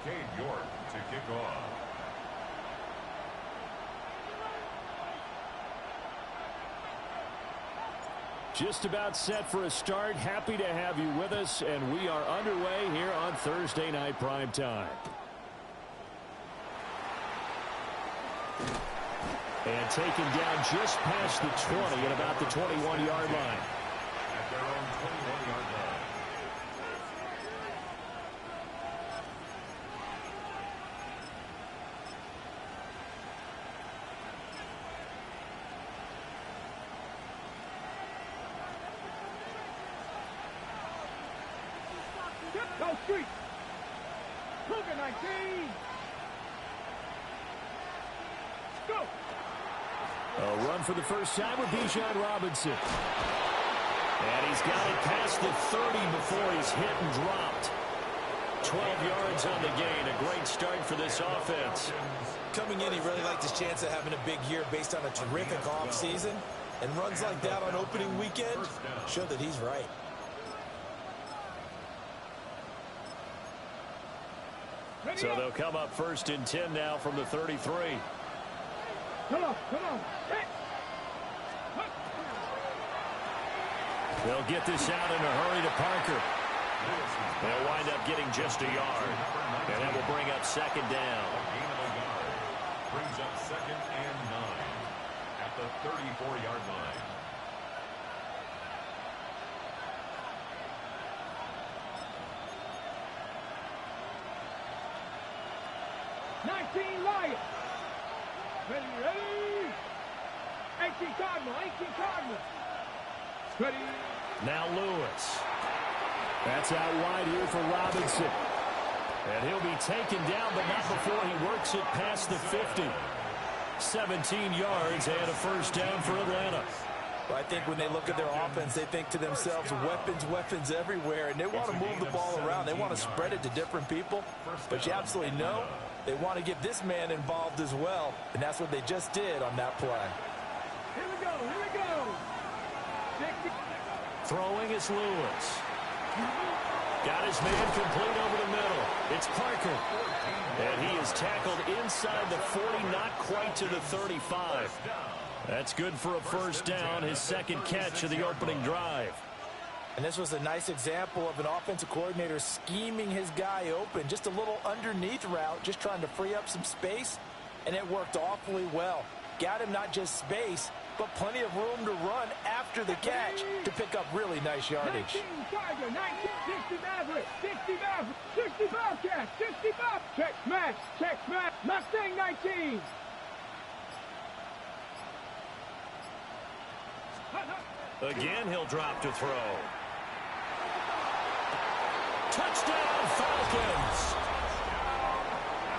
to kick off. Just about set for a start. Happy to have you with us, and we are underway here on Thursday Night Primetime. And taken down just past the 20 at about the 21-yard line. At their own 21-yard line. Go street. Cougar 19. Go. A run for the first time with Bijan Robinson. And he's got it past the 30 before he's hit and dropped. 12 yards on the gain. A great start for this offense. Coming in, he really liked his chance of having a big year based on a terrific offseason. And runs like that on opening weekend show that he's right. So they'll come up first and 10 now from the 33. Come on. They'll get this out in a hurry to Parker. They'll wind up getting just a yard. And that will bring up second down. Gain of a yard. Brings up second and 9 at the 34-yard line. Lions. Ready. 18 Cardinal. Ready. Now Lewis. That's out wide here for Robinson. And he'll be taken down, but not before he works it past the 50. 17 yards and a first down for Atlanta. Well, I think when they look at their offense, they think to themselves, weapons everywhere, and they want to move the ball around. They want to spread it to different people, but you absolutely know they want to get this man involved as well, and that's what they just did on that play. Here we go. Throwing is Lewis. Got his man complete over the middle. It's Parker. And he is tackled inside the 40, not quite to the 35. That's good for a first down, his second catch of the opening drive. And this was a nice example of an offensive coordinator scheming his guy open. Just a little underneath route, just trying to free up some space, and it worked awfully well. Got him not just space, but plenty of room to run after the catch to pick up really nice yardage. 19 Tiger, 19, 60 Maverick, 60 Maverick, 60 Bobcat, 60 Bob. Check smash, Mustang 19. Again, he'll drop to throw. Touchdown, Falcons!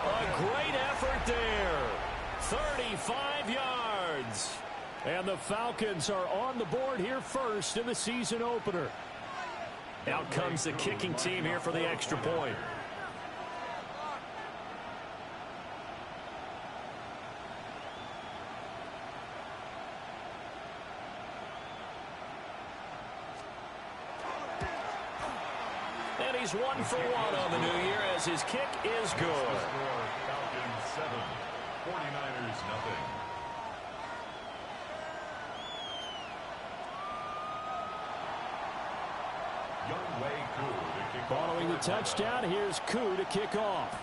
A great effort there. 35 yards. And the Falcons are on the board here first in the season opener. Out comes the kicking team here for the extra point. And he's 1 for 1 on the new year as his kick is good. Falcons 7, 49ers nothing. Following the touchdown, here's Koo to kick off.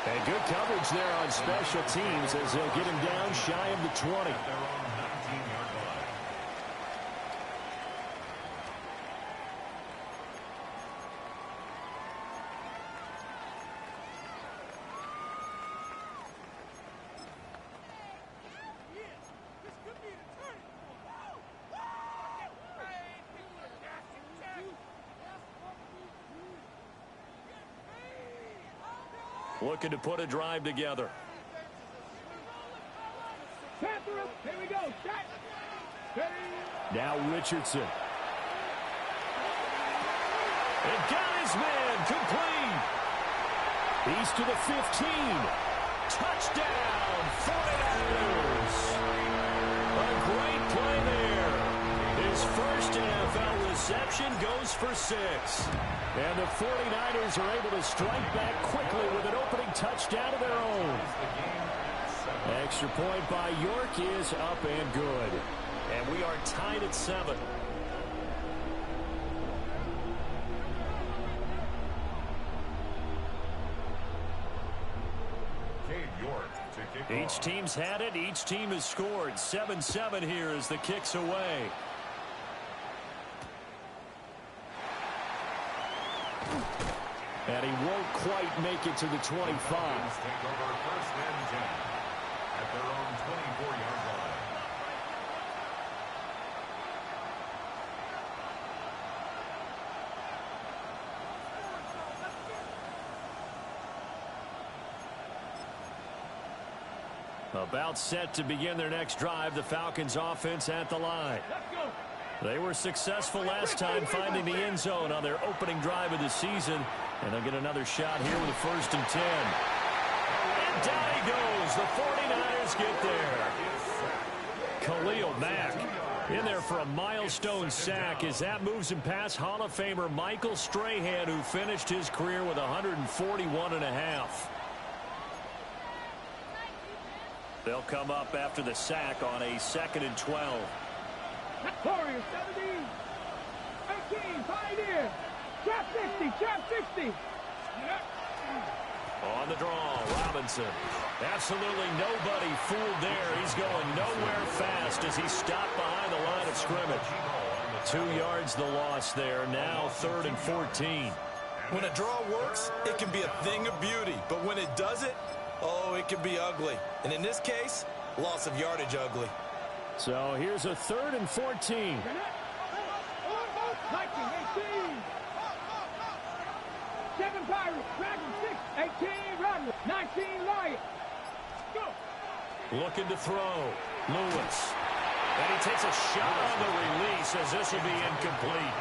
And good coverage there on special teams as they'll get him down shy of the 20. Looking to put a drive together. Here we go. Now Richardson. And got his man complete. He's to the 15. Touchdown, 49ers. A great play there. His first goes for 6. And the 49ers are able to strike back quickly with an opening touchdown of their own. Extra point by York is up and good. And we are tied at 7. Each team's had it. Each team has scored. 7-7 here as the kick's away. And he won't quite make it to the 25. Take over 1st and 10 at their own 24-yard line. About set to begin their next drive, the Falcons offense at the line. They were successful last time finding the end zone on their opening drive of the season, and they'll get another shot here with a 1st and 10. And down he goes. The 49ers get there. Khalil Mack in there for a milestone sack as that moves him past Hall of Famer Michael Strahan, who finished his career with 141.5. They'll come up after the sack on a 2nd and 12. Warriors 17, 18, Pioneer, trap 60, trap 60. On the draw, Robinson. Absolutely nobody fooled there. He's going nowhere fast as he stopped behind the line of scrimmage. 2 yards the loss there. Now 3rd and 14. When a draw works, it can be a thing of beauty. But when it doesn't, oh, it can be ugly. And in this case, loss of yardage ugly. So here's a 3rd and 14. 19, 18. 7 Pirates, Dragon 6, 18 Rodman, 19 Lions. Go. Looking to throw. Lewis. And he takes a shot on the release as this will be incomplete.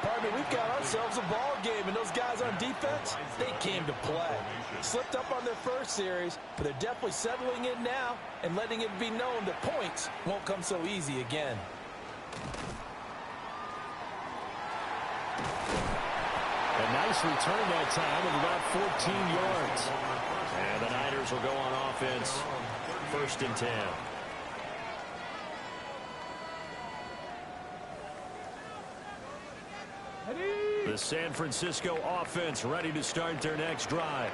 Partner, we've got ourselves a ball game, and those guys on defense, they came to play. Slipped up on their first series, but they're definitely settling in now and letting it be known that points won't come so easy again. A nice return that time of about 14 yards. And the Niners will go on offense. 1st and 10. The San Francisco offense ready to start their next drive.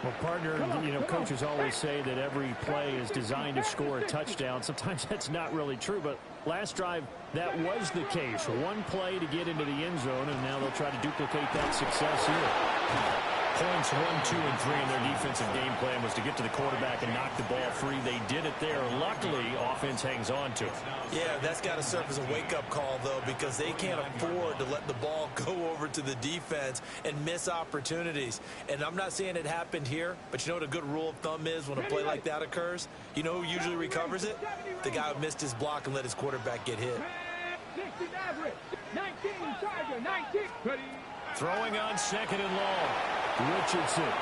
Well, partner, coaches always say that every play is designed to score a touchdown. Sometimes that's not really true, but last drive, that was the case. One play to get into the end zone, and now they'll try to duplicate that success here. Points 1, 2, and 3 in their defensive game plan was to get to the quarterback and knock the ball free. They did it there. Luckily, offense hangs on to it. Yeah, that's got to serve as a wake-up call, though, because they can't afford to let the ball go over to the defense and miss opportunities. And I'm not saying it happened here, but you know what a good rule of thumb is when a play like that occurs? You know who usually recovers it? The guy who missed his block and let his quarterback get hit. 60 Maverick, 19 Charger, 19. Throwing on 2nd and long. Richardson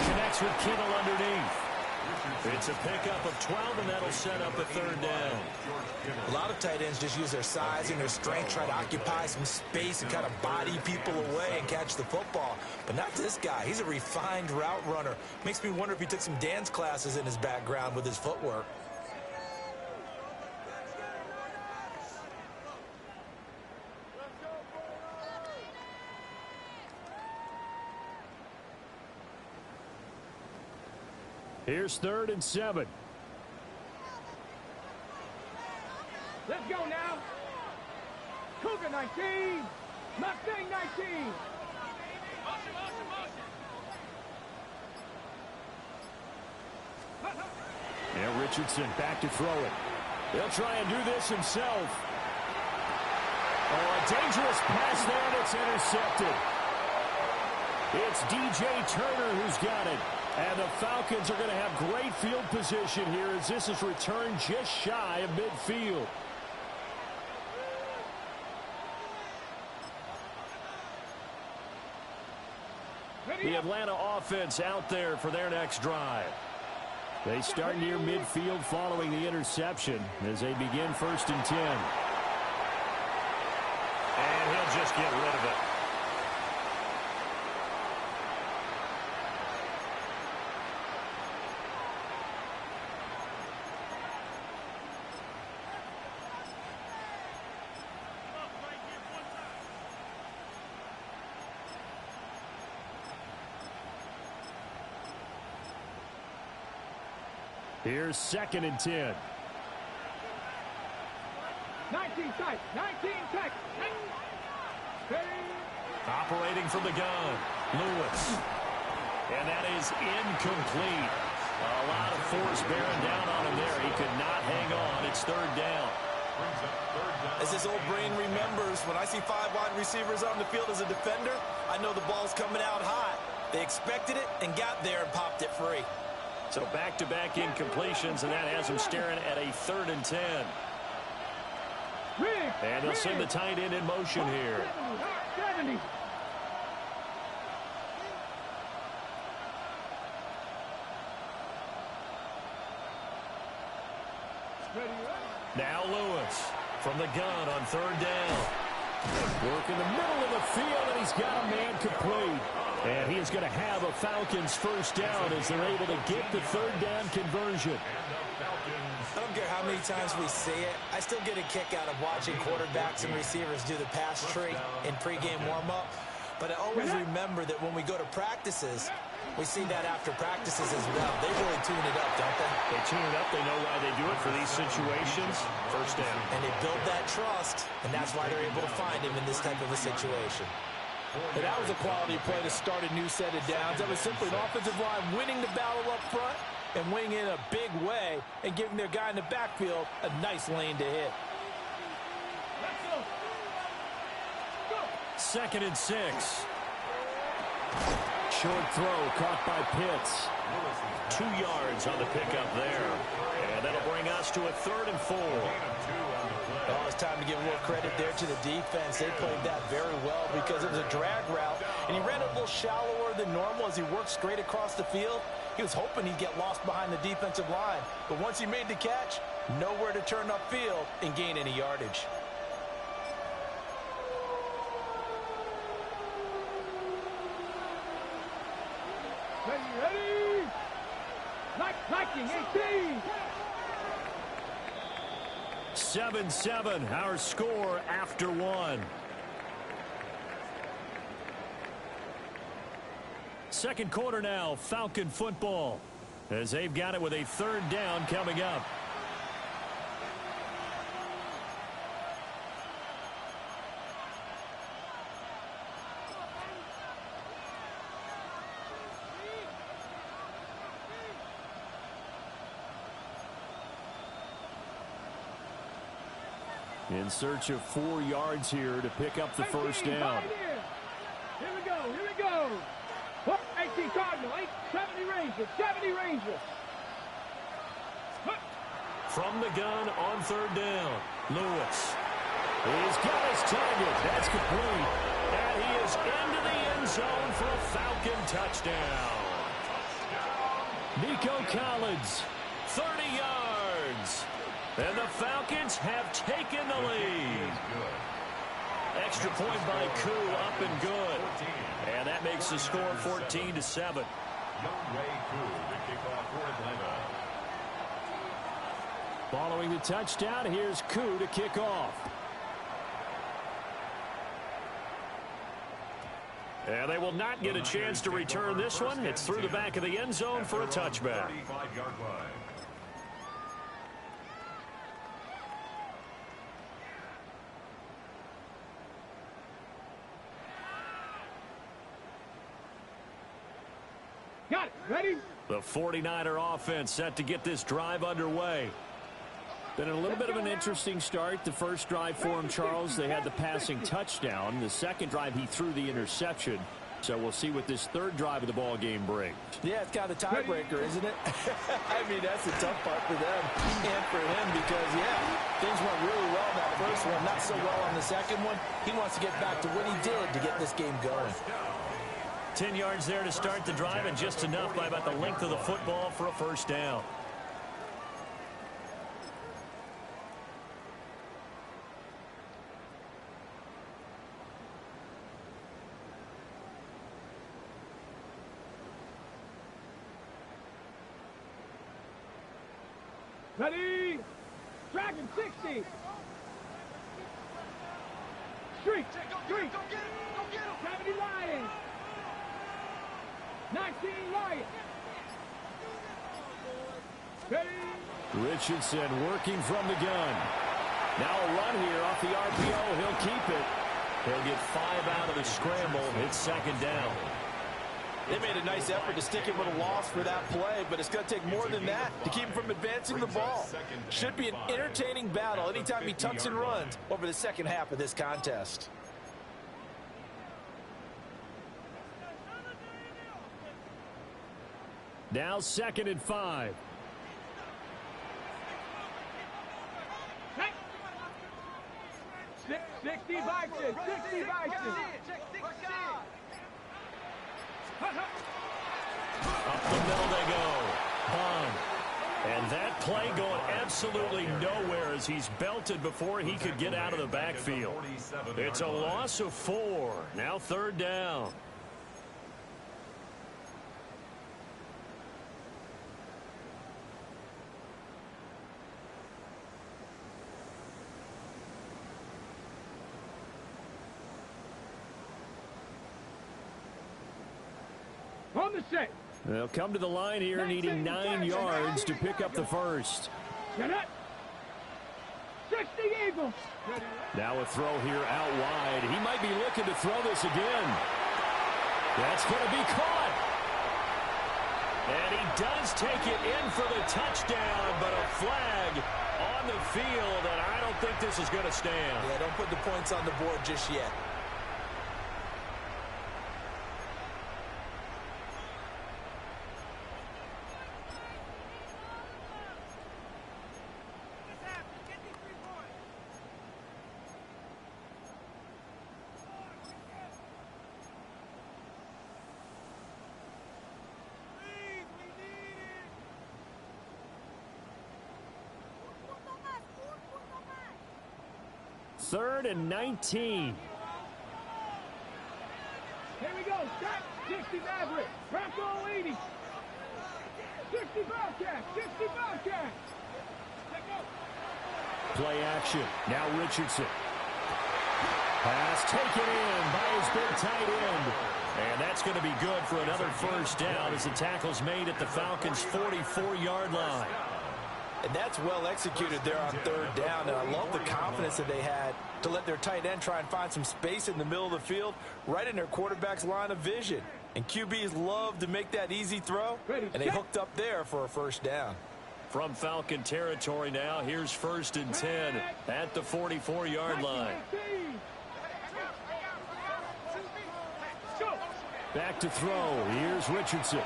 connects with Kittle underneath. It's a pickup of 12, and that'll set up a 3rd down. A lot of tight ends just use their size and their strength, try to occupy some space and kind of body people away and catch the football. But not this guy. He's a refined route runner. Makes me wonder if he took some dance classes in his background with his footwork. Here's 3rd and 7. Let's go now. Cougar 19. Mustang 19. Now Richardson back to throw it. He'll try and do this himself. Oh, a dangerous pass there, and it's intercepted. It's DJ Turner who's got it. And the Falcons are going to have great field position here as this is returned just shy of midfield. The Atlanta offense out there for their next drive. They start near midfield following the interception as they begin 1st and 10. And he'll just get rid of it. Here's 2nd and 10. 19 seconds. 19 seconds. Operating from the gun, Lewis. And that is incomplete. A lot of force bearing down on him there. He could not hang on. It's 3rd down. As this old brain remembers, when I see 5 wide receivers on the field as a defender, I know the ball's coming out hot. They expected it and got there and popped it free. So back-to-back incompletions, and that has him staring at a 3rd and 10. And they'll send the tight end in motion here. 70. Now Lewis from the gun on 3rd down. Work in the middle of the field, and he's got a man complete. And he is going to have a Falcons 1st down as they're able to get the 3rd down conversion. I don't care how many times we see it. I still get a kick out of watching quarterbacks and receivers do the pass tree in pregame warm-up. But I always remember that when we go to practices, we see that after practices as well. They really tune it up, don't they? They tune it up. They know why they do it for these situations. 1st down. And they build that trust, and that's why they're able to find him in this type of a situation. And that was a quality play to start a new set of downs. That was simply an offensive line winning the battle up front and winning in a big way and giving their guy in the backfield a nice lane to hit. 2nd and 6. Short throw caught by Pitts. 2 yards on the pickup there. And that'll bring us to a 3rd and 4. Oh, it's time to give a little credit there to the defense. They played that very well because it was a drag route, and he ran it a little shallower than normal as he worked straight across the field. He was hoping he'd get lost behind the defensive line, but once he made the catch, nowhere to turn upfield and gain any yardage. Ready? Liking 18. 7-7, our score after 1. 2nd quarter now, Falcon football, as they've got it with a 3rd down coming up. In search of 4 yards here to pick up the 1st down. Here we go. Here we go. 18 Cardinal, 70 Rangers, 70 Rangers. From the gun on 3rd down, Lewis. He's got his target. That's complete. And he is into the end zone for a Falcon touchdown. Nico Collins, 30 yards. And the Falcons have taken the lead. Extra point by Koo, up and good. And that makes the score 14-7. Following the touchdown, here's Koo to kick off. And they will not get a chance to return this one. It's through the back of the end zone for a touchback. Got it. Ready? The 49er offense set to get this drive underway. Been a little bit of an interesting start. The first drive for him, Charles, they had the passing touchdown. The second drive, he threw the interception. So we'll see what this 3rd drive of the ball game brings. Yeah, it's kind of a tiebreaker, isn't it? I mean, that's the tough part for them and for him because, yeah, things went really well in that first one, not so well on the second one. He wants to get back to what he did to get this game going. 10 yards there to start the drive, and just enough by about the length of the football for a 1st down. Ready? Dragon 60. Streak. 70 Lions. 19 Lions. Ready? Richardson working from the gun. Now a run here off the RPO. He'll keep it. He'll get 5 out of the scramble. It's second down. They made a nice effort to stick him with a loss for that play, but it's going to take more than that to keep him from advancing the ball. Should be an entertaining battle anytime he tucks and runs over the second half of this contest. Now 2nd and 5. 60 Vikings. 60 Vikings. Up the middle they go. Bond. And that play going absolutely nowhere as he's belted before he could get out of the backfield. It's a loss of 4. Now 3rd down. On the set. They'll come to the line here needing 9 yards to pick up the first. Get it. 60 Eagles. Now a throw here out wide. He might be looking to throw this again. That's going to be caught. And he does take it in for the touchdown, but a flag on the field, and I don't think this is going to stand. Yeah, don't put the points on the board just yet. Third and 19. Here we go. Stop. 60 Maverick. Bronco 80. 60 Bobcat. 60 Bobcat. Play action. Now Richardson. Pass taken in by his big tight end. And that's going to be good for another first down as the tackle's made at the Falcons' 44-yard line. And that's well executed there on 3rd down. And I love the confidence that they had to let their tight end try and find some space in the middle of the field, right in their quarterback's line of vision. And QBs love to make that easy throw, and they hooked up there for a first down. From Falcon territory now, here's 1st and 10 at the 44-yard line. Back to throw. Here's Richardson.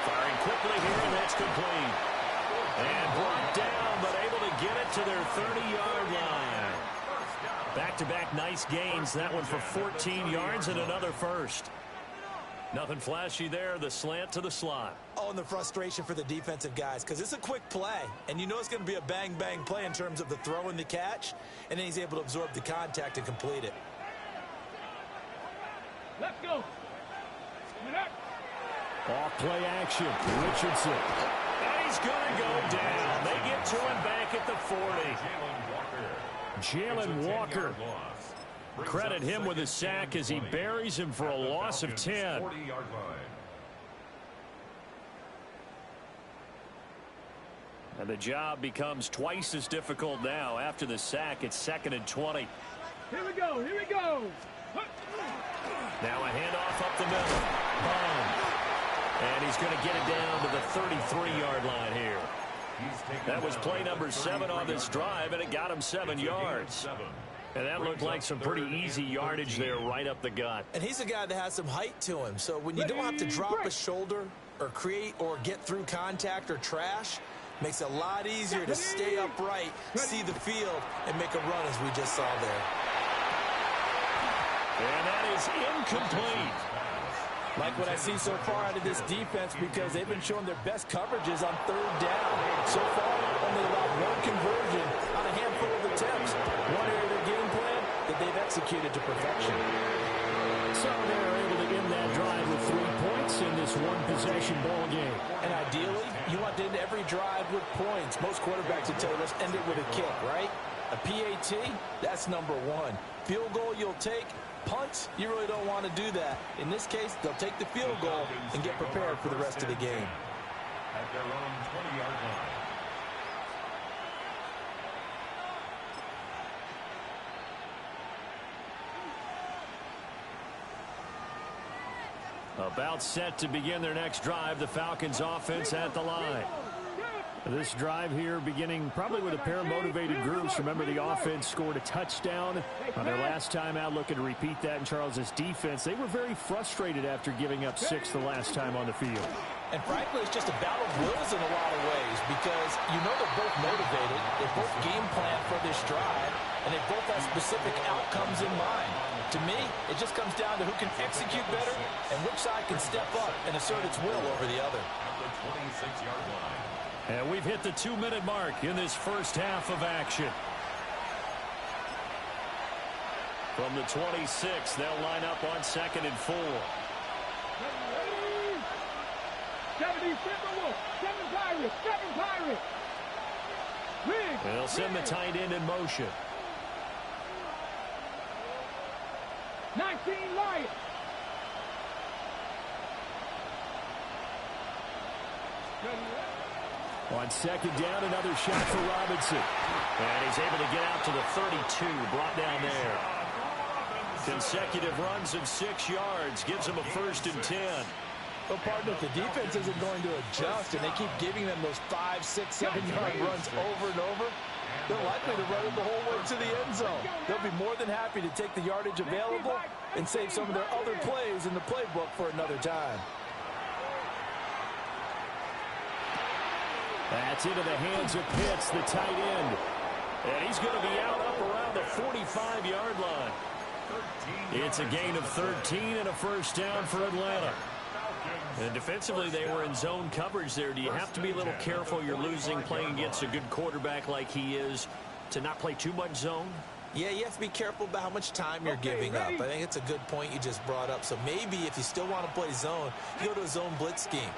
Firing quickly here, and that's complete. And brought down, but able to get it to their 30-yard line. Back-to-back nice gains. That one for 14 yards and another first. Nothing flashy there. The slant to the slot. Oh, and the frustration for the defensive guys, because it's a quick play, and you know it's going to be a bang-bang play in terms of the throw and the catch, and then he's able to absorb the contact and complete it. Let's go. Off play action. Richardson. And he's going to go down. They get to him back at the 40. Jalen Walker. Credit him with a sack as he buries him for a loss of 10. And the job becomes twice as difficult now. After the sack, it's 2nd and 20. Here we go. Here we go. Now a handoff up the middle. Bond. And he's going to get it down to the 33-yard line here. That was play number 7 on this drive, and it got him 7 yards. And that looked like some pretty easy yardage there right up the gut. And he's a guy that has some height to him. So when you don't have to drop a shoulder or create or get through contact or trash, makes it a lot easier to stay upright, see the field, and make a run as we just saw there. And that is incomplete. Like what I see so far out of this defense, because they've been showing their best coverages on 3rd down. So far, only allowed 1 conversion on a handful of attempts. One area of their game plan that they've executed to perfection. So they're able to end that drive with 3 points in this one-possession ball game. And ideally, you want to end every drive with points. Most quarterbacks would tell you, let's end it with a kick, right? A PAT, that's number one. Field goal you'll take. Punts, you really don't want to do that. In this case, they'll take the field goal and get prepared for the rest of the game. At their own 20-yard line. About set to begin their next drive, the Falcons offense at the line. This drive here beginning probably with a pair of motivated groups. Remember, the offense scored a touchdown on their last time out, looking to repeat that in Charles's defense. They were very frustrated after giving up 6 the last time on the field. And frankly, it's just a battle of wills in a lot of ways because you know they're both motivated. They both game plan for this drive, and they both have specific outcomes in mind. To me, it just comes down to who can execute better and which side can step up and assert its will over the other. At the 26-yard line. And we've hit the 2-minute mark in this first half of action. From the 26, they'll line up on 2nd and 4. 70 Timberwolves, 7 Pirates, 7 Pirates. They'll send the tight end in motion. 19 Lions. On 2nd down, another shot for Robinson. And he's able to get out to the 32, brought down there. Consecutive runs of 6 yards gives him a 1st and 10. But partner, if the defense isn't going to adjust and they keep giving them those 5, 6, 7-yard runs over and over, they're likely to run it the whole way to the end zone. They'll be more than happy to take the yardage available and save some of their other plays in the playbook for another time. That's into the hands of Pitts, the tight end. And he's going to be out up around the 45-yard line. It's a gain of 13 and a 1st down for Atlanta. And defensively, they were in zone coverage there. Do you have to be a little careful? You're losing playing against a good quarterback like he is to not play too much zone? Yeah, you have to be careful about how much time you're giving up. I think it's a good point you just brought up. So maybe if you still want to play zone, you go to a zone blitz scheme.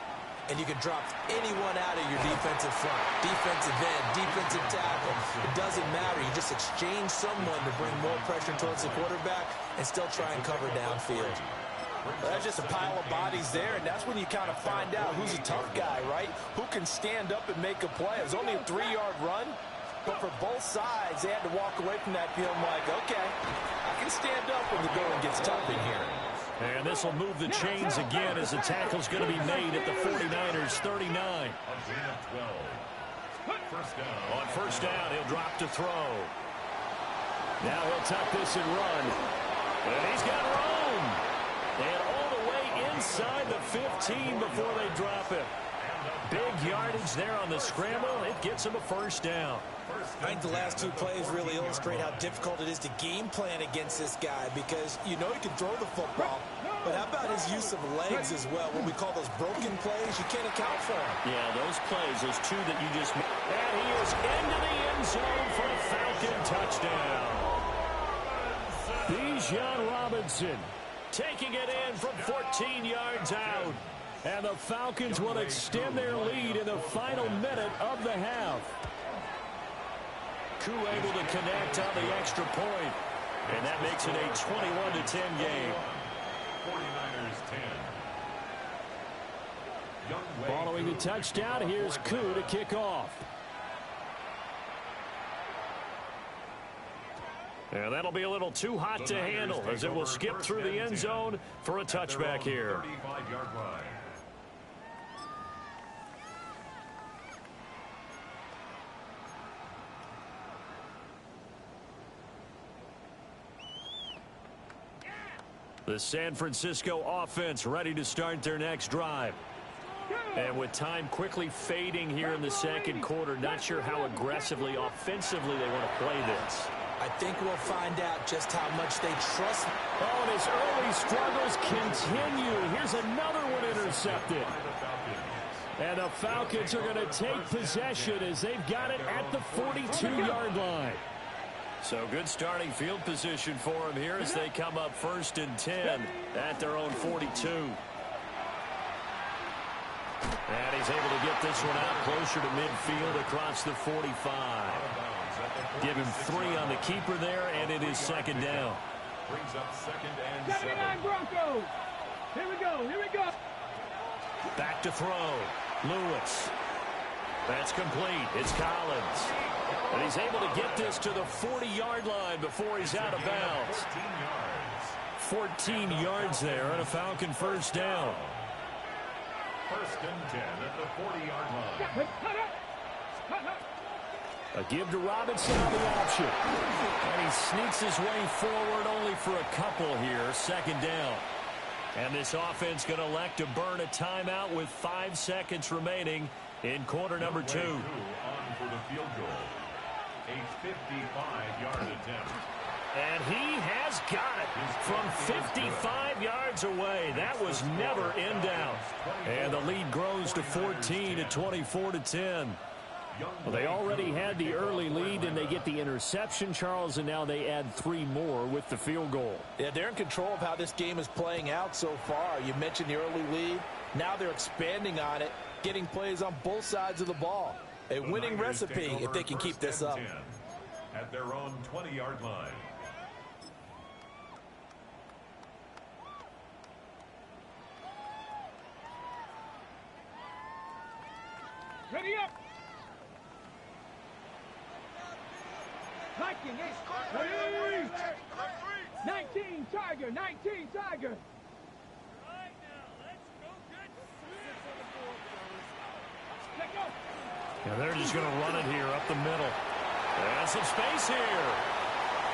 And you can drop anyone out of your defensive front, defensive end, defensive tackle. It doesn't matter. You just exchange someone to bring more pressure towards the quarterback and still try and cover downfield. Well, that's just a pile of bodies there, and that's when you kind of find out who's a tough guy, right? Who can stand up and make a play. It was only a 3-yard run, but for both sides, they had to walk away from that field like, okay, I can stand up when the going gets tough in here. And this will move the chains again as the tackle's going to be made at the 49ers 39. A gain of 12. 1st down. On 1st down, he'll drop to throw. Now he'll tuck this and run. And he's got room. And all the way inside the 15 before they drop him. Big yardage there on the scramble. It gets him a 1st down. I think the last 2 plays really illustrate how difficult it is to game plan against this guy because you know he can throw the football, but how about his use of legs as well? What we call those broken plays, you can't account for them. Yeah, those plays, those 2 that you just made. And he is into the end zone for a Falcon touchdown. Bijan Robinson taking it in from 14 yards out. And the Falcons will extend their lead in the final minute of the half. Koo able to connect on the extra point. And that makes it a 21-10 game. 49ers 10. Following the touchdown, here's Koo to kick off. And that'll be a little too hot to handle as it will skip through the end zone for a touchback here. 35-yard line. The San Francisco offense ready to start their next drive. And with time quickly fading here in the 2nd quarter, not sure how aggressively, offensively they want to play this. I think we'll find out just how much they trust. Oh, and his early struggles continue. Here's another one intercepted. And the Falcons are going to take possession as they've got it at the 42-yard line. So good starting field position for him here as they come up 1st and 10 at their own 42. And he's able to get this one out closer to midfield across the 45. Give him 3 on the keeper there, and it is 2nd down. Brings up 2nd and 79 Broncos. Here we go. Here we go. Back to throw. Lewis. That's complete. It's Collins. And he's able to get this to the 40-yard line before he's out of bounds. 14 yards there and a Falcon 1st down. 1st and 10 at the 40-yard line. A give to Robinson on the option. And he sneaks his way forward only for a couple here. 2nd down. And this offense going to elect to burn a timeout with 5 seconds remaining in quarter number 2. On for the field goal. A 55-yard attempt. And he has got it from 55 yards away. That was never in doubt. And the lead grows to 14 at 24-10. Well, they already had the early lead, and they get the interception, Charles, and now they add 3 more with the field goal. Yeah, they're in control of how this game is playing out so far. You mentioned the early lead. Now they're expanding on it, getting plays on both sides of the ball. A winning recipe if they can keep this up. At their own 20-yard line. Ready up. 19 Tiger. 19 Tiger. Yeah, they're just going to run it here up the middle. And some space here.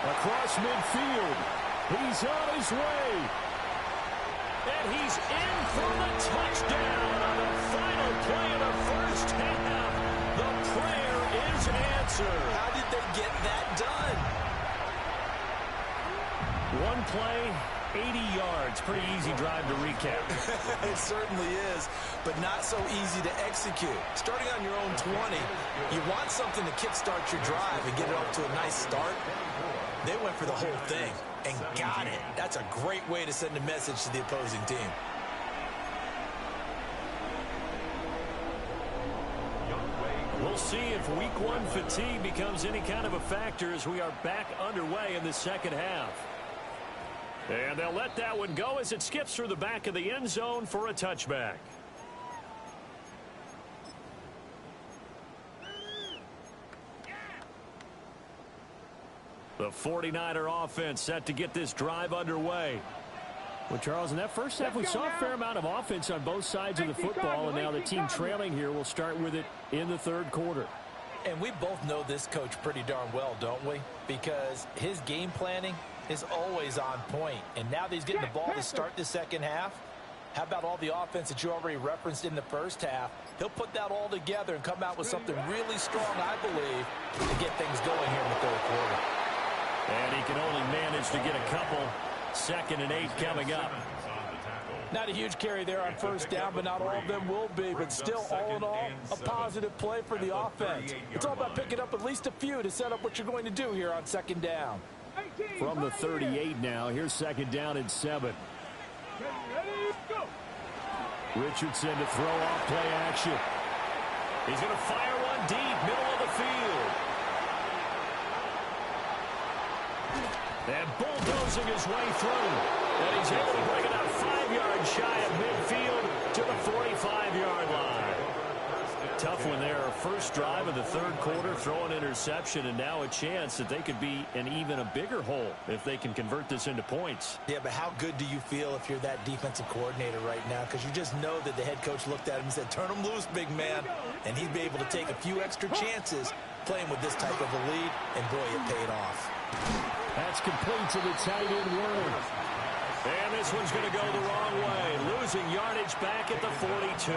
Across midfield. He's on his way. And he's in for the touchdown on the final play of the 1st half. The prayer is answered. How did they get that done? One play, 80 yards. Pretty easy drive to recap. It certainly is, but not so easy to execute. Starting on your own 20, you want something to kickstart your drive and get it off to a nice start. They went for the whole thing and got it. That's a great way to send a message to the opposing team. We'll see if week 1 fatigue becomes any kind of a factor as we are back underway in the 2nd half. And they'll let that one go as it skips through the back of the end zone for a touchback. The 49er offense set to get this drive underway. Well, Charles, in that first half, we saw a fair amount of offense on both sides of the football, and now the team trailing here will start with it in the 3rd quarter. And we both know this coach pretty darn well, don't we? Because his game planning is always on point. And now that he's getting the ball to start the 2nd half, how about all the offense that you already referenced in the 1st half? He'll put that all together and come out with something really strong, I believe, to get things going here in the 3rd quarter. And he can only manage to get a couple. 2nd and 8 coming up. Not a huge carry there on 1st down, but not all of them will be. But still, all in all, a positive play for the offense. It's all about picking up at least a few to set up what you're going to do here on 2nd down. From the 38 now, here's 2nd down and 7. Richardson to throw off play action. He's going to fire one deep, middle of the field. And bulldozing his way through. And he's able to bring it out 5 yards shy of midfield to the 45-yard line. Tough one there. First drive of the 3rd quarter, throw an interception, and now a chance that they could be in even a bigger hole if they can convert this into points. Yeah, but how good do you feel if you're that defensive coordinator right now? Because you just know that the head coach looked at him and said, turn him loose, big man. And he'd be able to take a few extra chances playing with this type of a lead, and boy, it paid off. That's complete to the tight end Warner. And this one's going to go the wrong way. Losing yardage back at the 42.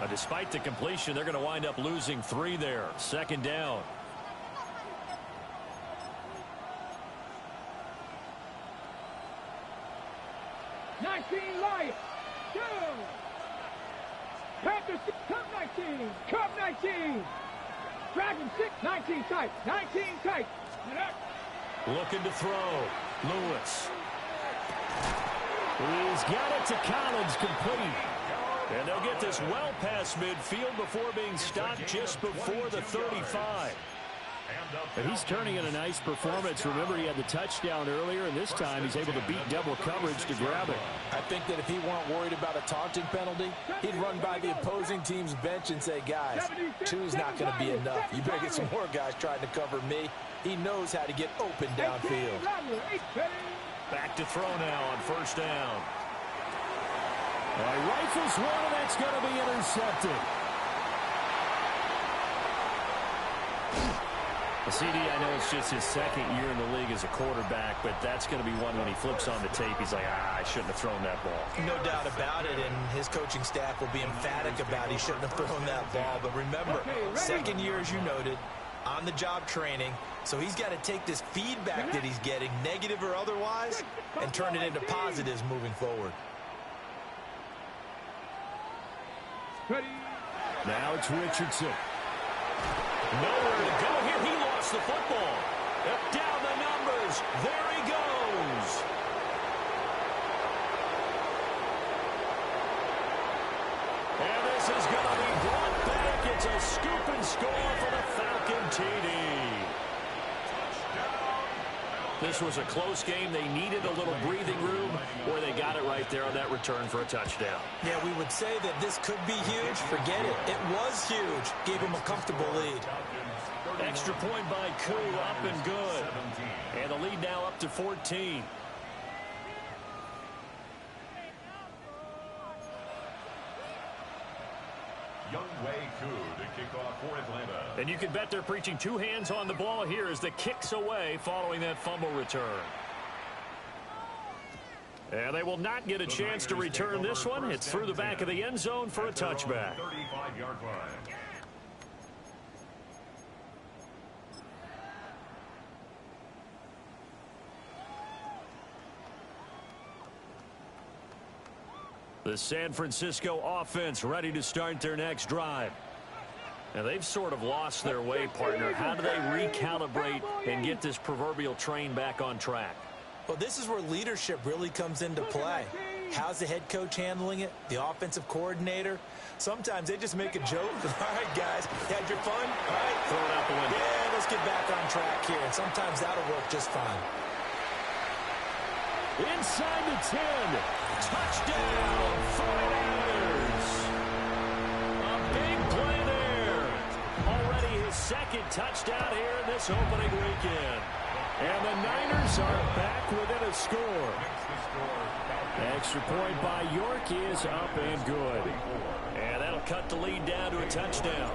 Despite the completion, they're going to wind up losing 3 there. 2nd down. Lions. Go. Panthers, Cup 19. Cup 19. Dragon 6, 19 tight. 19 tight. Looking to throw. Lewis. He's got it to Collins, complete. And they'll get this well past midfield before being stopped just before the 35. And he's turning in a nice performance. Remember, he had the touchdown earlier, and this time he's able to beat double coverage to grab it. I think that if he weren't worried about a taunting penalty, he'd run by the opposing team's bench and say, guys, two's not going to be enough. You better get some more guys trying to cover me. He knows how to get open downfield. Back to throw now on first down. Rifles one, and that's going to be intercepted. CD, I know it's just his second year in the league as a quarterback, but that's going to be one when he flips on the tape. He's like, I shouldn't have thrown that ball. No doubt about it, and his coaching staff will be emphatic about he shouldn't have thrown that ball. But remember, second year, as you noted, on-the-job training, so he's got to take this feedback that he's getting, negative or otherwise, and turn it into positives moving forward. Now it's Richardson. Nowhere to go here. He lost the football. Down the numbers. There he goes. And this is going to be brought back. It's a scoop and score for the Falcon TD. This was a close game. They needed a little breathing room, or they got it right there on that return for a touchdown. Yeah, we would say that this could be huge. Forget it. It was huge. Gave him a comfortable lead. Extra point by Koo, up and good. And the lead now up to 14. To kick off for Atlanta. And you can bet they're preaching two hands on the ball here as the kick's away following that fumble return. And they will not get a chance to return this one. It's through the back of the end zone for a touchback. 35-yard line. The San Francisco offense ready to start their next drive. Now, they've sort of lost their way, partner. How do they recalibrate and get this proverbial train back on track? Well, this is where leadership really comes into play. How's the head coach handling it? The offensive coordinator? Sometimes they just make a joke. All right, guys, you had your fun? All right. Throw it out the window. Yeah, let's get back on track here. And sometimes that'll work just fine. Inside the 10. Touchdown, 49ers. A big play there. Already his second touchdown here in this opening weekend. And the Niners are back within a score. Extra point by York is up and good. And that'll cut the lead down to a touchdown.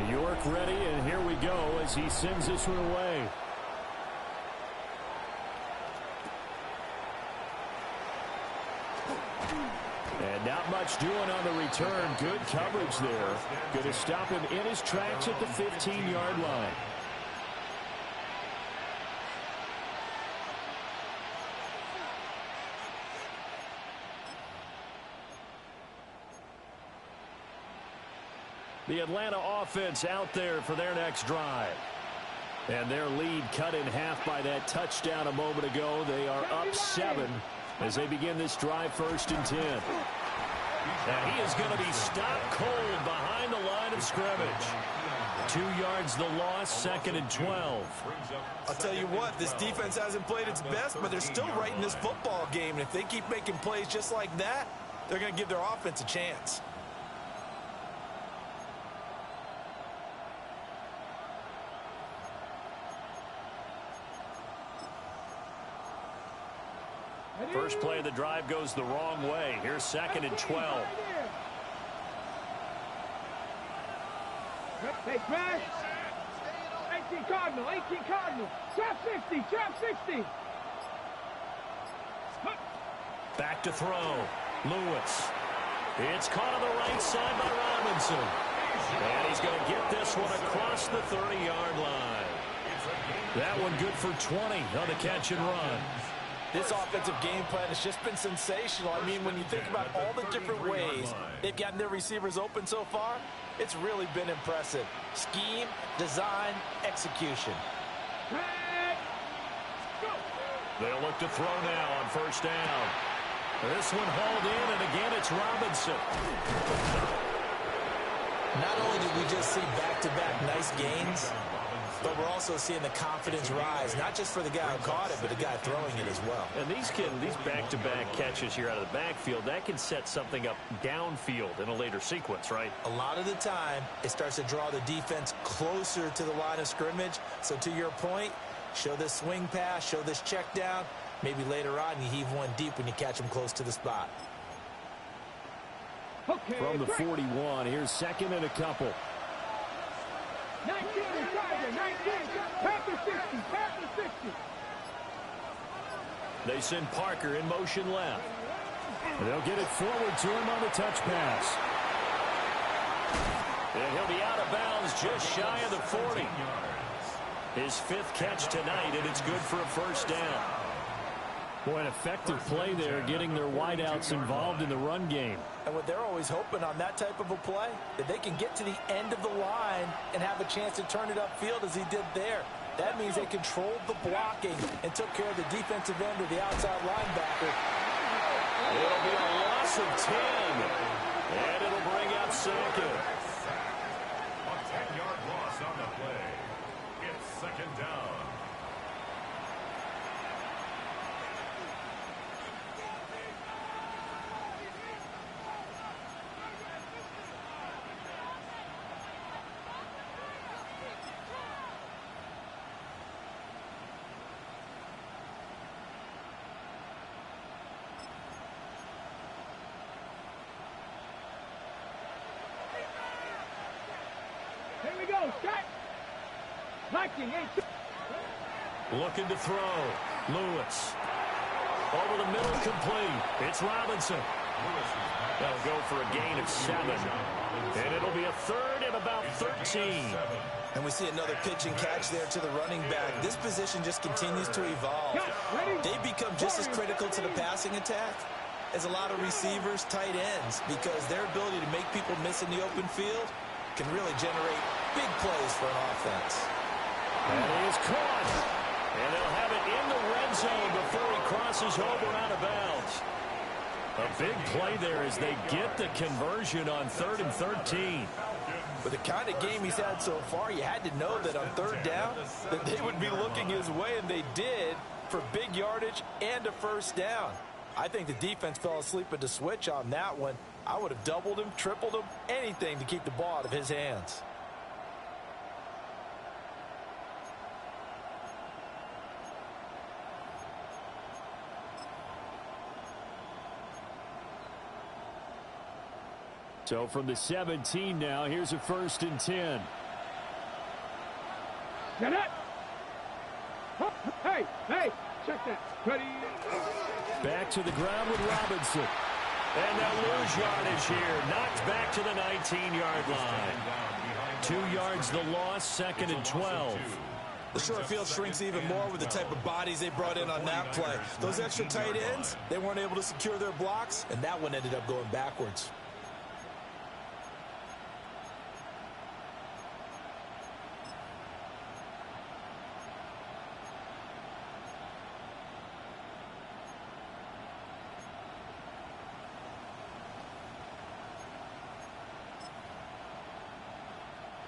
York ready, and here we go as he sends this one away. And not much doing on the return. Good coverage there. Going to stop him in his tracks at the 15-yard line. The Atlanta offense out there for their next drive. And their lead cut in half by that touchdown a moment ago. They are up 7 as they begin this drive, 1st and 10. And he is going to be stopped cold behind the line of scrimmage. 2 yards the loss, 2nd and 12. I'll tell you what, this defense hasn't played its best, but they're still right in this football game. And if they keep making plays just like that, they're going to give their offense a chance. First play of the drive goes the wrong way. Here's 2nd and 12. Hey, smash. 18 Cardinal, 18 Cardinal. Trap 60, trap 60. Back to throw. Lewis. It's caught on the right side by Robinson. And he's going to get this one across the 30-yard line. That one good for 20 on the catch and run. This offensive game plan has just been sensational. I mean, when you think about all the different ways they've gotten their receivers open so far, it's really been impressive. Scheme, design, execution. They'll look to throw now on first down. This one hauled in, and again it's Robinson. Not only did we just see back-to-back nice gains, but we're also seeing the confidence rise, not just for the guy who caught it, but the guy throwing it as well. And these back-to-back catches here out of the backfield, that can set something up downfield in a later sequence, right? A lot of the time, it starts to draw the defense closer to the line of scrimmage. So to your point, show this swing pass, show this check down. Maybe later on you heave one deep when you catch them close to the spot. Okay, from the 41, here's second and a couple. 19 inside there, 19. Pass the 60, pass the 60. They send Parker in motion left. And they'll get it forward to him on the touch pass. And he'll be out of bounds just shy of the 40. His 5th catch tonight, and it's good for a first down. Boy, an effective play there, getting their wideouts involved in the run game. And what they're always hoping on that type of a play, that they can get to the end of the line and have a chance to turn it upfield as he did there. That means they controlled the blocking and took care of the defensive end or the outside linebacker. It'll be a loss of 10. And it'll bring out second. A 10-yard loss on the play. It's second down. Here we go, Scott. Viking, Looking to throw. Lewis. Over the middle, complete. It's Robinson. They'll go for a gain of 7. And it'll be a third and about 13. And we see another pitch and catch there to the running back. This position just continues to evolve. They become just as critical to the passing attack as a lot of receivers, tight ends, because their ability to make people miss in the open field can really generate big plays for an offense. And he is caught. And they'll have it in the red zone before he crosses over out of bounds. A big play there as they get the conversion on 3rd and 13. With the kind of game he's had so far, you had to know that on 3rd down that they would be looking his way, and they did, for big yardage and a first down. I think the defense fell asleep at the switch on that one. I would have doubled him, tripled him, anything to keep the ball out of his hands. So from the 17 now, here's a 1st and 10. Get it. Hey, check that. Ready. Back to the ground with Robinson. And they'll lose yardage here. Knocked back to the 19-yard line. 2 yards the loss, 2nd and 12. The short field shrinks even more with the type of bodies they brought in on that play. Those extra tight ends, they weren't able to secure their blocks, and that one ended up going backwards.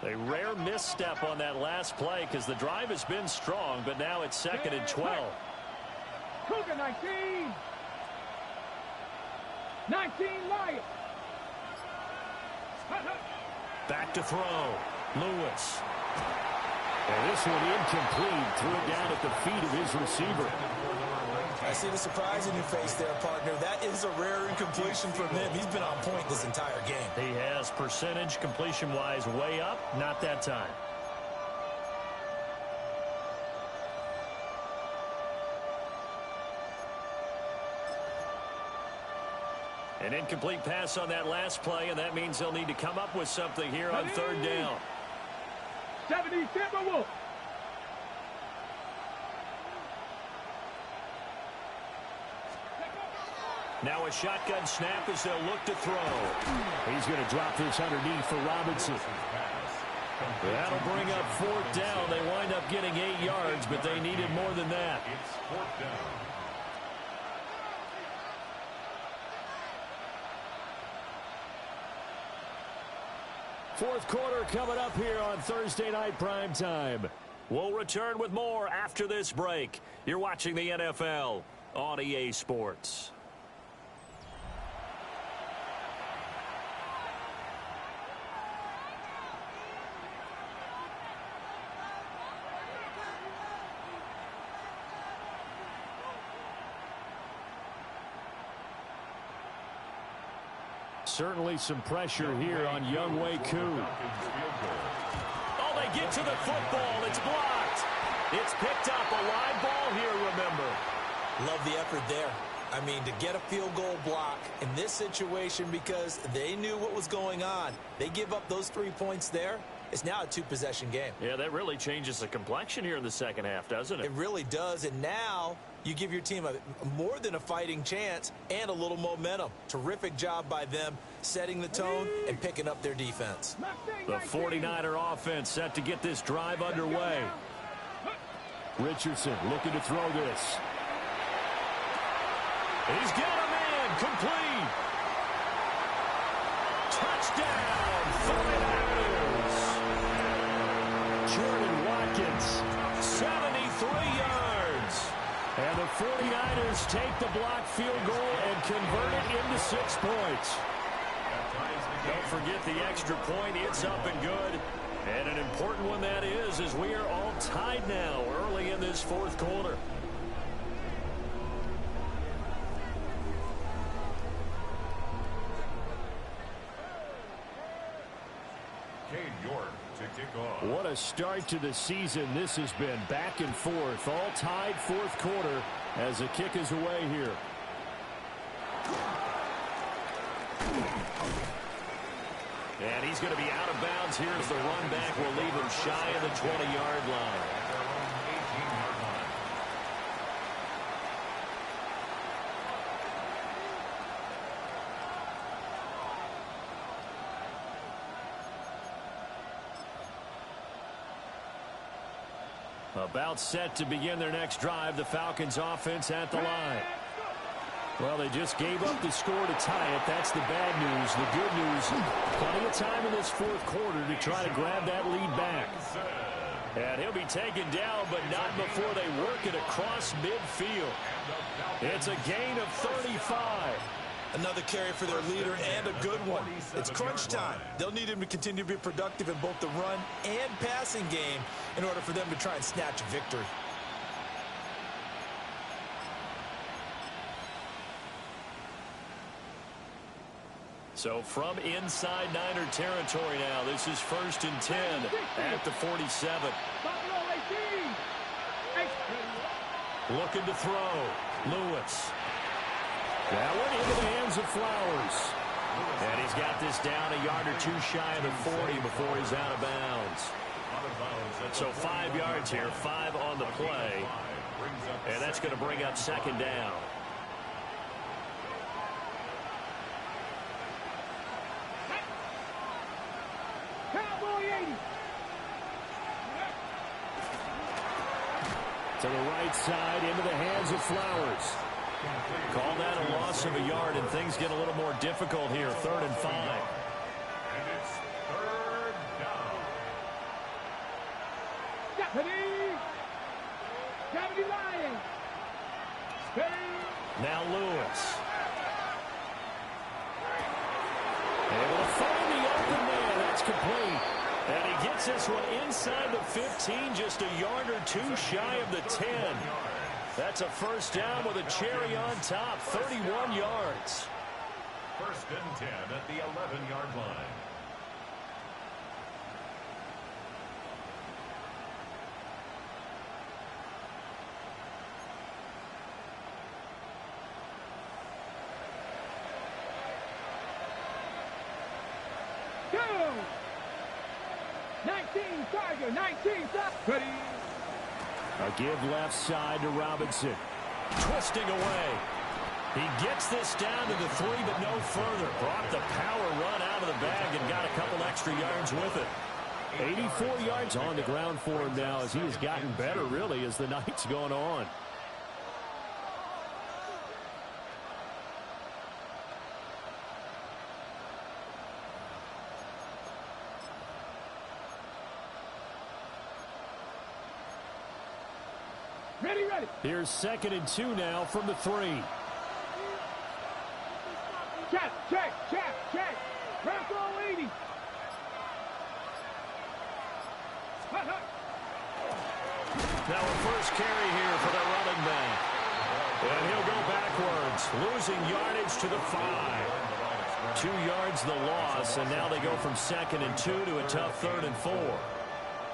A rare misstep on that last play because the drive has been strong, but now it's 2nd and 12. Cougar 19. 19 Lions. Back to throw. Lewis. And this one incomplete. Threw it down at the feet of his receiver. I see the surprise in your face there, partner. That is a rare incompletion from him. He's been on point this entire game. He has percentage completion-wise way up. Not that time. An incomplete pass on that last play, and that means they'll need to come up with something here on 3rd down. 70 Timberwolves. Now a shotgun snap as they'll look to throw. He's going to drop this underneath for Robinson. That'll bring up 4th down. They wind up getting 8 yards, but they needed more than that. It's 4th down. Fourth quarter coming up here on Thursday Night Primetime. We'll return with more after this break. You're watching the NFL on EA Sports. Certainly some pressure here on Younghoe Koo. Oh, they get to the football. It's blocked. It's picked up. A live ball here, remember. Love the effort there. I mean, to get a field goal block in this situation because they knew what was going on. They give up those 3 points there. It's now a 2-possession game. Yeah, that really changes the complexion here in the second half, doesn't it? It really does. And now you give your team more than a fighting chance and a little momentum. Terrific job by them setting the tone and picking up their defense. The 49er offense set to get this drive underway. Richardson looking to throw this. He's got a man complete. Touchdown, 49ers. Jordan Watkins, 73 yards. And the 49ers take the blocked field goal and convert it into 6 points. Don't forget the extra point. It's up and good. And an important one that is, as we are all tied now early in this fourth quarter. What a start to the season this has been. Back and forth, all tied fourth quarter as the kick is away here. And he's going to be out of bounds here as the run back will leave him shy of the 20-yard line. About set to begin their next drive. The Falcons offense at the line. Well, they just gave up the score to tie it. That's the bad news. The good news, plenty of time in this fourth quarter to try to grab that lead back. And he'll be taken down, but not before they work it across midfield. It's a gain of 35. Another carry for their leader and a good one. It's crunch time. They'll need him to continue to be productive in both the run and passing game in order for them to try and snatch a victory. So from inside Niner territory now, this is 1st and 10 at the 47. Looking to throw. Lewis. That one into the hands of Flowers. And he's got this down a yard or two shy of the 40 before he's out of bounds. So 5 yards here, 5 on the play. And that's going to bring up 2nd down. To the right side, into the hands of Flowers. Call that a loss of a yard, and things get a little more difficult here. 3rd and 5. And it's 3rd down. Deputy Lion. Now Lewis. Able to find the open man. That's complete. And he gets this one inside the 15, just a yard or two shy of the 10. That's a 1st down with a cherry on top, 31 yards. 1st and 10 at the 11-yard line. Go! 19 Tiger, 19 Ready. A give left side to Robinson. Twisting away. He gets this down to the 3, but no further. Brought the power run out of the bag and got a couple extra yards with it. 84 yards on the ground for him now as he has gotten better, really, as the night's gone on. Ready, ready. Here's 2nd and 2 now from the 3. Check, check. Wrap all 80. Now a first carry here for the running back. And he'll go backwards, losing yardage to the 5. 2 yards the loss, and now they go from 2nd and 2 to a tough 3rd and 4.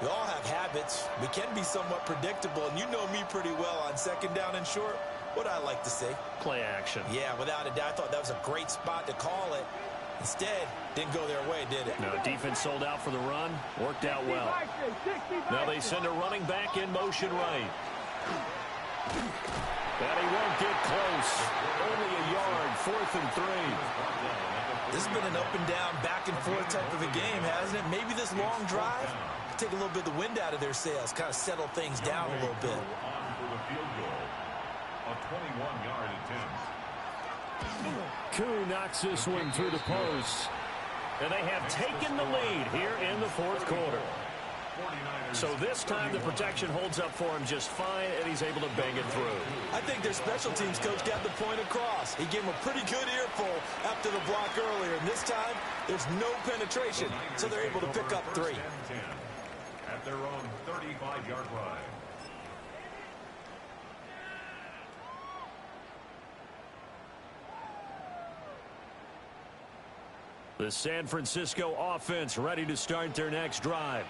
We all have habits. We can be somewhat predictable, and you know me pretty well on 2nd down and short. What I like to say? Play action. Yeah, without a doubt, I thought that was a great spot to call it. Instead, didn't go their way, did it? No, defense sold out for the run. Worked out well. Now they send a running back in motion right. And he won't get close. Only a yard, 4th and 3. This has been an up and down, back and forth type of a game, hasn't it? Maybe this long drive take a little bit of the wind out of their sails, kind of settle things down a little bit. On for the field goal. A 21-yard attempt. Koo knocks this one through the post. And they have taken the lead here in the 4th quarter. So this time the protection holds up for him just fine, and he's able to bang it through. I think their special teams coach got the point across. He gave him a pretty good earful after the block earlier, and this time there's no penetration, so they're able to pick up 3. At their own 35-yard line. The San Francisco offense ready to start their next drive.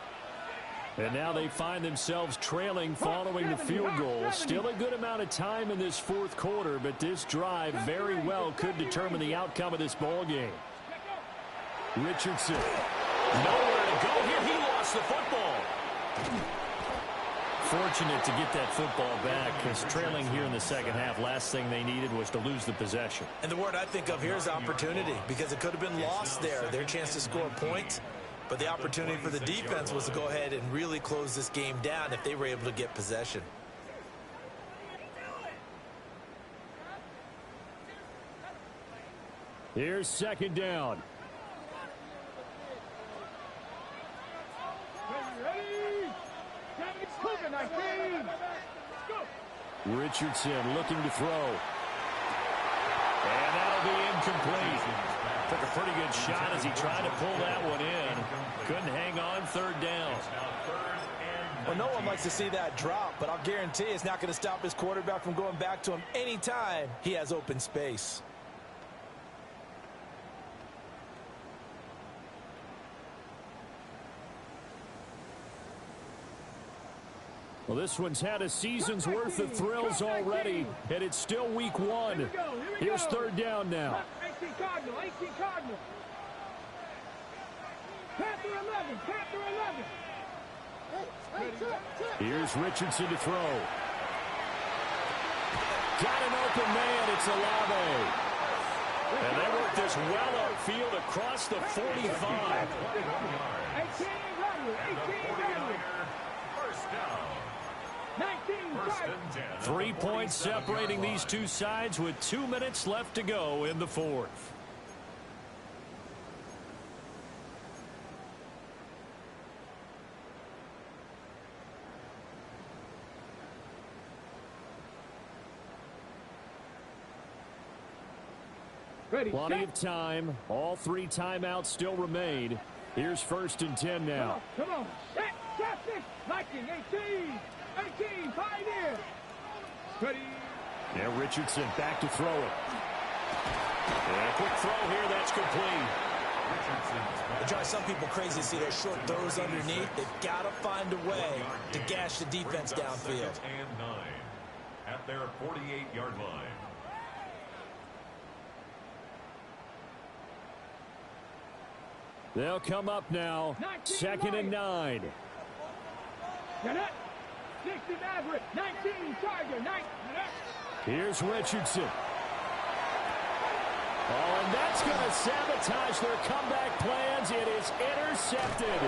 And now they find themselves trailing following the field goal. Still a good amount of time in this 4th quarter, but this drive very well could determine the outcome of this ball game. Richardson. Nowhere to go here. He lost the football. Fortunate to get that football back, because trailing here in the 2nd half, last thing they needed was to lose the possession. And the word I think of here is opportunity, because it could have been lost there, their chance to score points. But the opportunity for the defense was to go ahead and really close this game down if they were able to get possession. Here's 2nd down. Richardson looking to throw. And that'll be incomplete. Took a pretty good shot as he tried to pull that one in. Couldn't hang on, 3rd down. Well, no one likes to see that drop, but I'll guarantee it's not going to stop his quarterback from going back to him anytime he has open space. Well, this one's had a season's worth of thrills already, and it's still week 1. Here's 3rd down now. 18 Cardinal. Panther 11. Here's Richardson to throw. Got an open man. It's Olave. And they work this well upfield across the 45. 18 First down. 3 points separating these two sides with 2 minutes left to go in the 4th. Ready, Plenty of time. All 3 timeouts still remain. Here's 1st and 10 now. Come on. Set, Viking, 18, Pioneer. Ready. Now Richardson back to throw it. And a quick throw here, that's complete. It drives some people crazy to see those short throws underneath. They've got to find a way to gash the defense downfield. And 9 at their 48-yard line. They'll come up now. 2nd and 9. 60 Maverick, 19 Charger, 19. Here's Richardson. Oh, and that's going to sabotage their comeback plans. It is intercepted.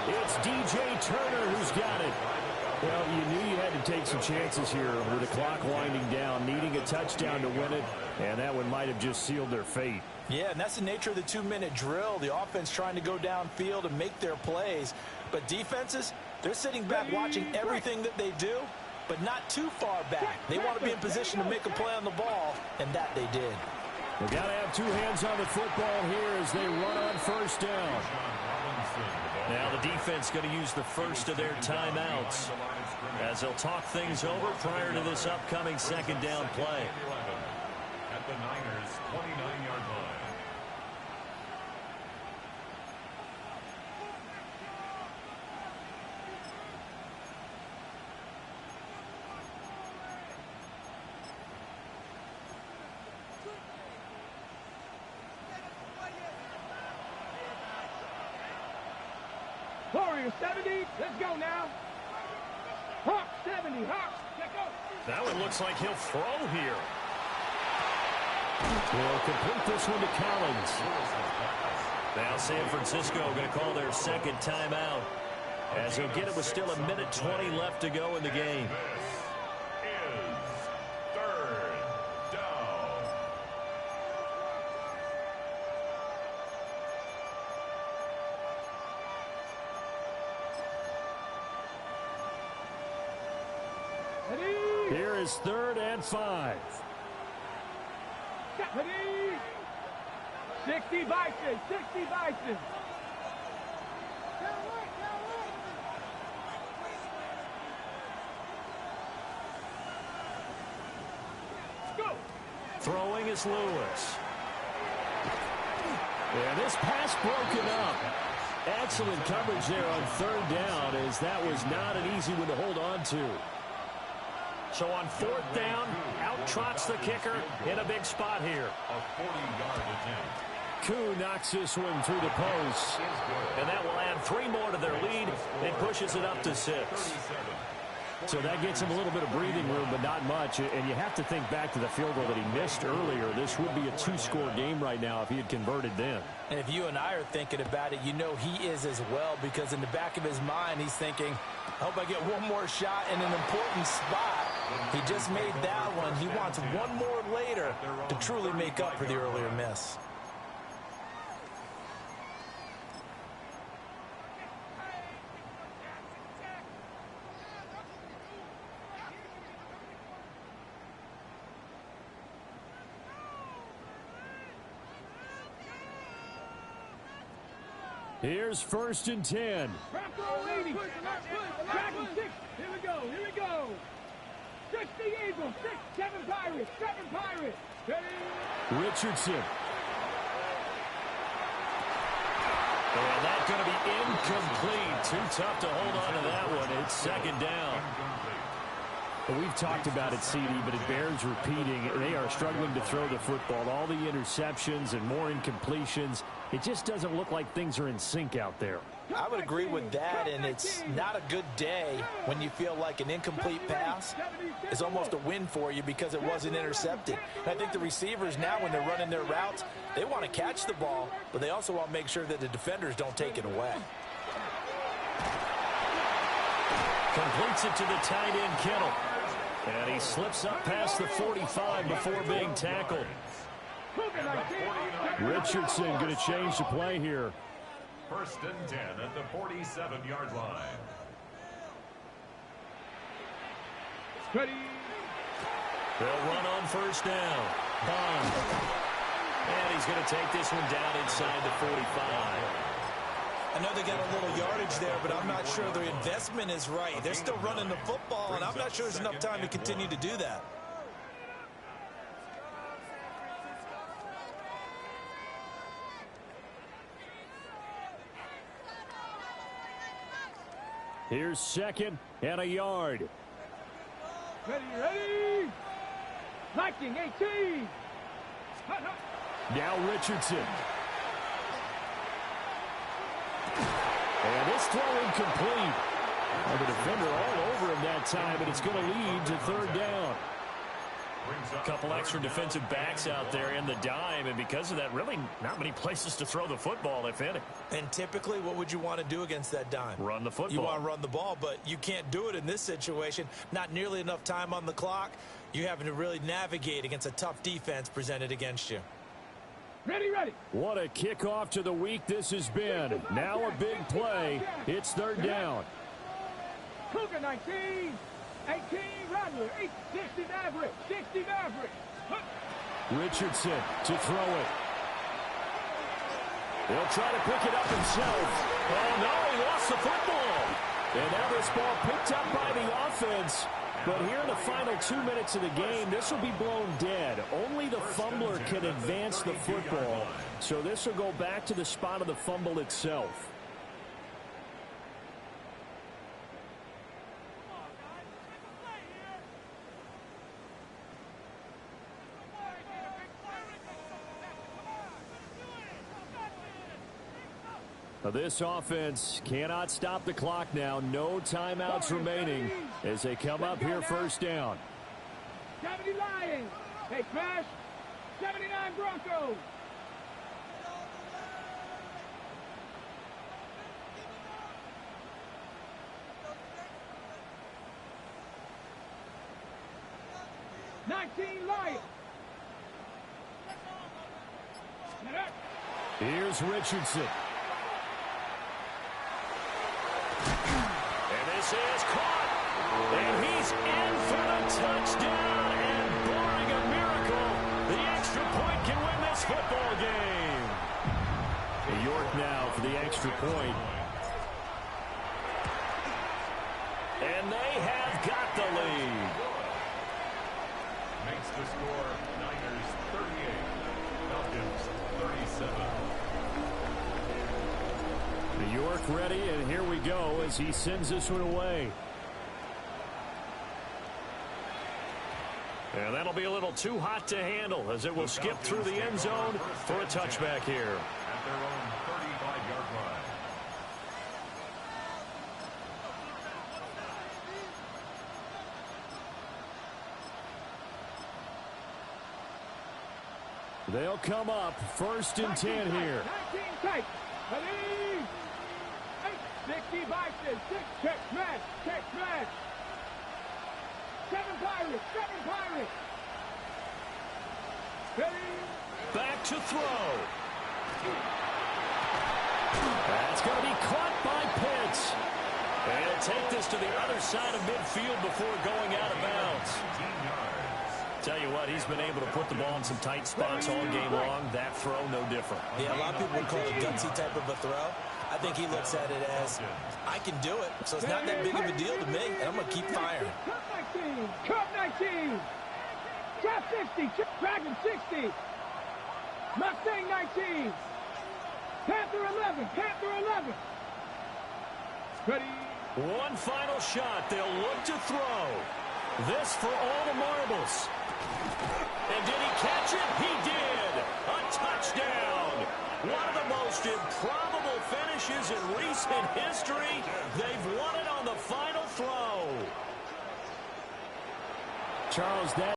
It's DJ Turner who's got it. Well, you knew you had to take some chances here with the clock winding down, needing a touchdown to win it, and that one might have just sealed their fate. Yeah, and that's the nature of the 2-minute drill. The offense trying to go downfield and make their plays. But defenses, they're sitting back watching everything that they do, but not too far back. They want to be in position to make a play on the ball, and that they did. They've got to have two hands on the football here as they run on first down. Now the defense going to use the first of their timeouts as they'll talk things over prior to this upcoming second down play. At the Niners' 29-yard line. Warrior 70, let's go now. Hawk 70, Hawk, let's go. That one looks like he'll throw here. He'll complete this one to Collins. Now San Francisco going to call their second timeout as he'll get it with still 1:20 left to go in the game. This is third down. Ready? Here is 3rd and 5. Ready? 60 Bison, 60 Bison. Let's go. Throwing is Lewis. And this pass broken up. Excellent coverage there on 3rd down as that was not an easy one to hold on to. So on 4th down, out trots the kicker in a big spot here. A 40-yard attempt. Koo knocks this one through the post. And that will add 3 more to their lead. It pushes it up to 6. So that gets him a little bit of breathing room, but not much. And you have to think back to the field goal that he missed earlier. This would be a 2-score game right now if he had converted then. And if you and I are thinking about it, you know he is as well, because in the back of his mind, he's thinking, I hope I get one more shot in an important spot. He just made that one. He wants one more later to truly make up for the earlier miss. Here's 1st and 10. Dragon 6. Here we go. Here we go. 60 Eagles. 6. 7 Pirates. 7 Pirates. Ready? Richardson. And that's going to be incomplete. Too tough to hold on to that one. It's 2nd down. Well, we've talked about it, CD, but it bears repeating. They are struggling to throw the football. All the interceptions and more incompletions. It just doesn't look like things are in sync out there. I would agree with that, and it's not a good day when you feel like an incomplete pass is almost a win for you because it wasn't intercepted. And I think the receivers now, when they're running their routes, they want to catch the ball, but they also want to make sure that the defenders don't take it away. Completes it to the tight end, Kittle. And he slips up past the 45 before being tackled. Richardson going to change the play here. 1st and 10 at the 47-yard line. Ready? They'll run on 1st down. Bond. And he's going to take this one down inside the 45. I know they got a little yardage there, but I'm not sure the investment is right. They're still running the football, and I'm not sure there's enough time to continue to do that. Here's 2nd and a yard. Ready, ready? Lightning 18. Now Richardson. And this throw incomplete. Well, the defender all over him that time, but it's going to lead to 3rd down. Couple extra defensive backs out there in the dime, and because of that, really not many places to throw the football, if any. And typically, what would you want to do against that dime? Run the football. You want to run the ball, but you can't do it in this situation. Not nearly enough time on the clock. You're having to really navigate against a tough defense presented against you. Ready, ready. What a kickoff to the week this has been. Now a big play. It's third down. Cougar 19. 18, Rattler, 60 Maverick, 60 Maverick. Richardson to throw it. He'll try to pick it up himself. Oh, no, he lost the football. And now this ball picked up by the offense. But here in the final 2 minutes of the game, this will be blown dead. Only the fumbler can advance the football. So this will go back to the spot of the fumble itself. This offense cannot stop the clock now. No timeouts remaining as they come up here first down. 70 Lions. Hey, Crash. 79 Broncos. Lions. Here's Richardson. And this is caught. And he's in for the touchdown. And barring a miracle, the extra point can win this football game. New York now for the extra point. And they have got the lead. Makes the score Niners 38, Falcons 37. New York ready, and here we go as he sends this one away. And that'll be a little too hot to handle as it will skip through the end zone for a touchback here. At their own 35-yard line. They'll come up first and 10 here. 19 tight. 60 Vikings. 6 check smash. Check smash. 7 Pirates. 7 Pirates. Ready. Back to throw. That's going to be caught by Pitts. And he'll take this to the other side of midfield before going out of bounds. Tell you what, he's been able to put the ball in some tight spots all game long. That throw, no different. Yeah, a lot of people would call it a gutsy type of a throw. I think he looks at it as, I can do it, so it's not that big of a deal to me, and I'm going to keep firing. Cup 19. Trap 60. Dragon 60. Mustang 19. Panther 11. Panther 11. Ready. One final shot. They'll look to throw. This for all the marbles. And did he catch it? He did. A touchdown. One of the most improbable finishes in recent history. They've won it on the final throw. Charles, that